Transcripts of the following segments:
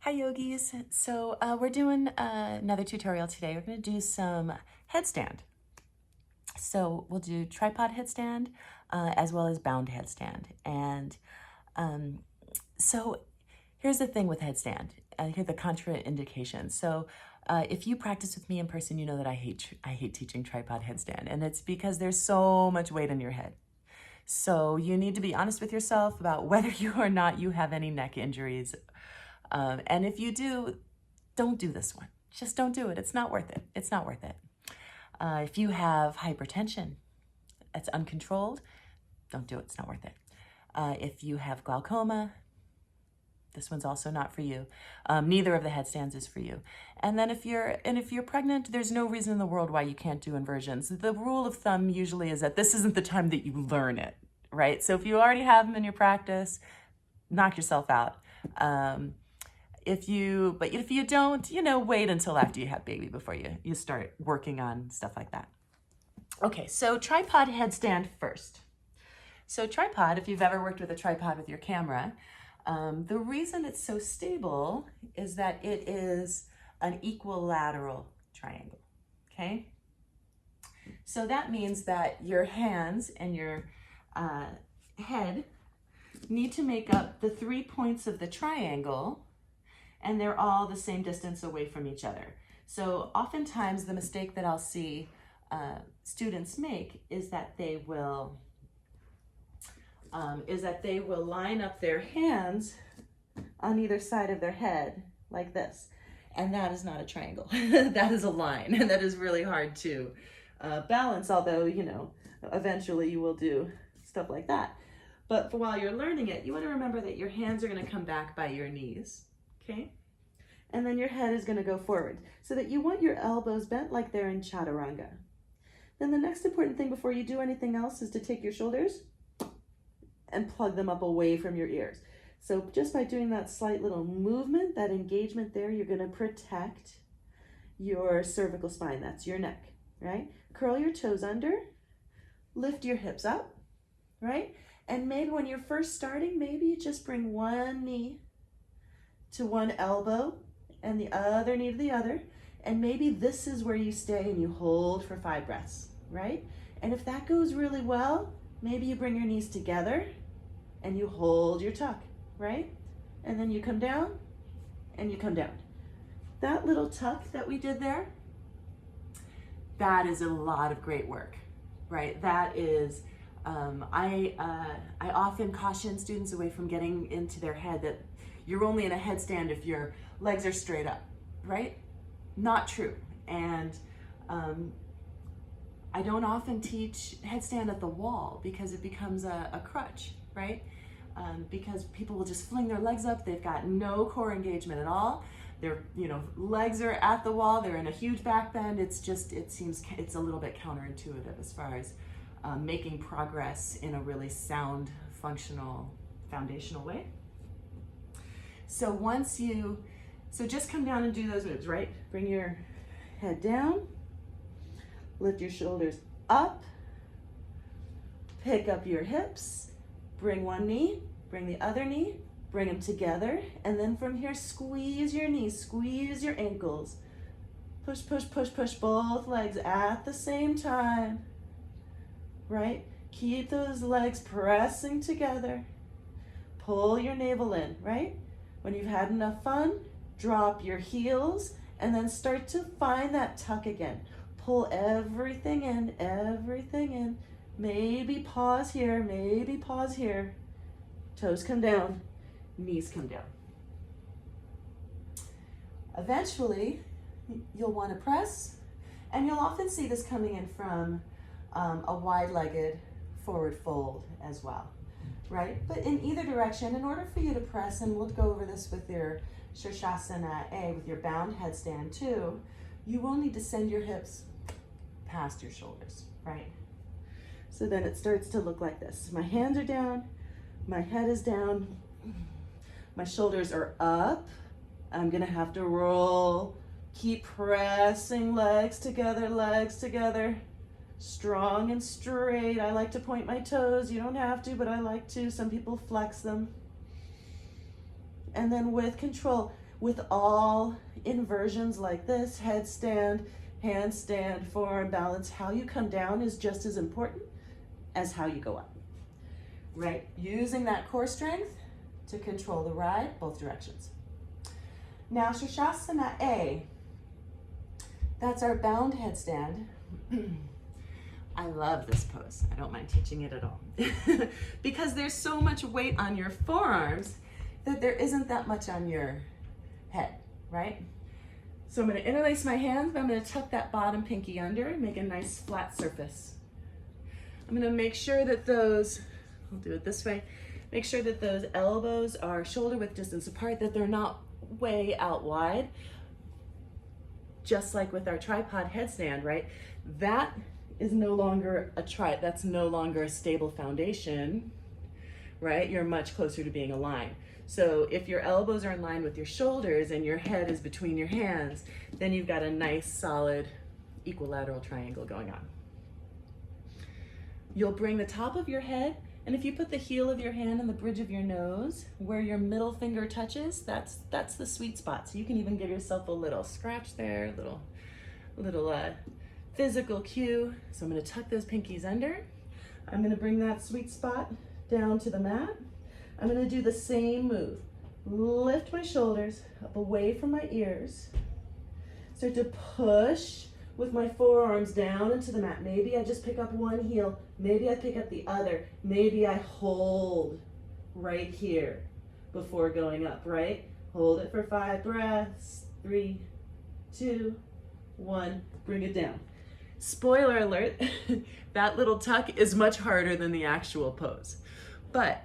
Hi yogis. So we're doing another tutorial today. We're going to do some headstand. So we'll do tripod headstand as well as bound headstand. And so here's the thing with headstand. Here are the contraindications. So if you practice with me in person, you know that I hate teaching tripod headstand, and it's because there's so much weight on your head. So you need to be honest with yourself about whether you or not you have any neck injuries. And if you do, don't do this one. Just don't do it. It's not worth it. It's not worth it. If you have hypertension, it's uncontrolled, don't do it. It's not worth it. If you have glaucoma, this one's also not for you. Neither of the headstands is for you. And then if you're pregnant, there's no reason in the world why you can't do inversions. The rule of thumb usually is that this isn't the time that you learn it, right? So if you already have them in your practice, knock yourself out. If you don't, wait until after you have baby before you start working on stuff like that. Okay, so tripod headstand first. So tripod, if you've ever worked with a tripod with your camera, the reason it's so stable is that it is an equilateral triangle, okay? So that means that your hands and your head need to make up the 3 points of the triangle, and they're all the same distance away from each other. So oftentimes the mistake that I'll see students make is that they will line up their hands on either side of their head like this. And that is not a triangle. That is a line, and that is really hard to balance, although, eventually you will do stuff like that. But for while you're learning it, you want to remember that your hands are going to come back by your knees, okay? And then your head is going to go forward, so that you want your elbows bent like they're in chaturanga. Then the next important thing before you do anything else is to take your shoulders and plug them up away from your ears. So just by doing that slight little movement, that engagement there, you're going to protect your cervical spine. That's your neck, right? Curl your toes under, lift your hips up, right? And maybe when you're first starting, maybe you just bring one knee to one elbow and the other knee to the other. And maybe this is where you stay and you hold for 5 breaths, right? And if that goes really well, maybe you bring your knees together and you hold your tuck, right? And then you come down and you come down. That little tuck that we did there, that is a lot of great work, right? That is, I often caution students away from getting into their head that you're only in a headstand if your legs are straight up, right? Not true. And I don't often teach headstand at the wall because it becomes a crutch, right? Because people will just fling their legs up. They've got no core engagement at all. Their legs are at the wall. They're in a huge back bend. It seems it's a little bit counterintuitive as far as making progress in a really sound, functional, foundational way. So so just come down and do those moves, right? Bring your head down, lift your shoulders up, pick up your hips, bring one knee, bring the other knee, bring them together, and then from here, squeeze your knees, squeeze your ankles. Push, push, push, push both legs at the same time, right? Keep those legs pressing together. Pull your navel in, right? When you've had enough fun, drop your heels and then start to find that tuck again. Pull everything in. Maybe pause here, maybe pause here. Toes come down, knees come down. Eventually, you'll want to press, and you'll often see this coming in from a wide-legged forward fold as well, right? But in either direction, in order for you to press, and we'll go over this with your Shirshasana A, with your bound headstand too, you will need to send your hips past your shoulders, right? So then it starts to look like this. My hands are down, my head is down, my shoulders are up. I'm gonna have to roll, keep pressing legs together, strong and straight. I like to point my toes. You don't have to, but I like to. Some people flex them. And then with control, with all inversions like this, headstand, handstand, forearm balance. How you come down is just as important as how you go up, right? Using that core strength to control the ride, both directions. Now, Shirshasana A, that's our bound headstand. I love this pose. I don't mind teaching it at all. Because there's so much weight on your forearms that there isn't that much on your head, right? So I'm gonna interlace my hands, but I'm gonna tuck that bottom pinky under and make a nice flat surface. I'm gonna make sure that those, I'll do it this way, make sure that those elbows are shoulder width distance apart, that they're not way out wide. Just like with our tripod headstand, right? That is no longer that's no longer a stable foundation, right? You're much closer to being aligned. So if your elbows are in line with your shoulders and your head is between your hands, then you've got a nice solid equilateral triangle going on. You'll bring the top of your head, and if you put the heel of your hand on the bridge of your nose, where your middle finger touches, that's the sweet spot. So you can even give yourself a little scratch there, little physical cue. So I'm gonna tuck those pinkies under. I'm gonna bring that sweet spot down to the mat. I'm gonna do the same move. Lift my shoulders up away from my ears. Start to push with my forearms down into the mat. Maybe I just pick up one heel. Maybe I pick up the other. Maybe I hold right here before going up, right? Hold it for 5 breaths. 3, 2, 1, bring it down. Spoiler alert, that little tuck is much harder than the actual pose. But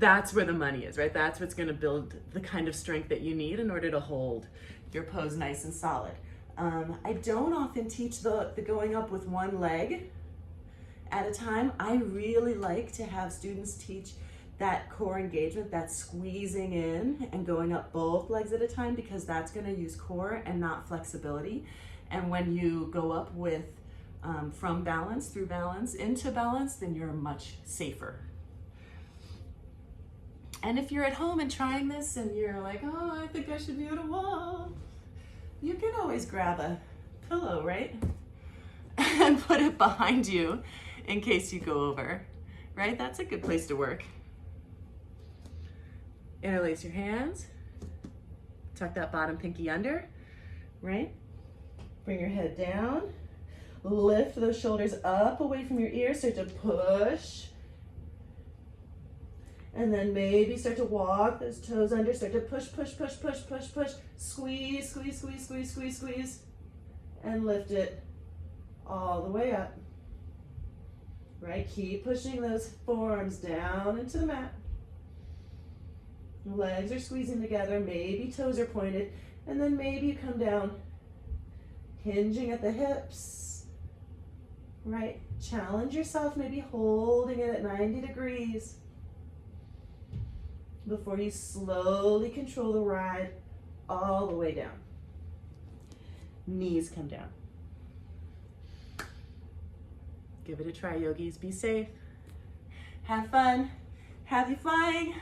that's where the money is, right? That's what's gonna build the kind of strength that you need in order to hold your pose nice and solid. I don't often teach the going up with one leg at a time. I really like to have students teach that core engagement, that squeezing in and going up both legs at a time, because that's gonna use core and not flexibility. And when you go up with from balance, through balance, into balance, then you're much safer. And if you're at home and trying this and you're like, oh, I think I should be at a wall, you can always grab a pillow, right? And put it behind you in case you go over, right? That's a good place to work. Interlace your hands, tuck that bottom pinky under, right? Bring your head down, lift those shoulders up away from your ears, start to push. And then maybe start to walk those toes under, start to push, push, push, push, push, push, squeeze, squeeze, squeeze, squeeze, squeeze, squeeze, and lift it all the way up, right? Keep pushing those forearms down into the mat. Legs are squeezing together, maybe toes are pointed, and then maybe you come down, hinging at the hips, right? Challenge yourself, maybe holding it at 90 degrees. Before you slowly control the ride all the way down. Knees come down. Give it a try, yogis. Be safe. Have fun. Happy flying.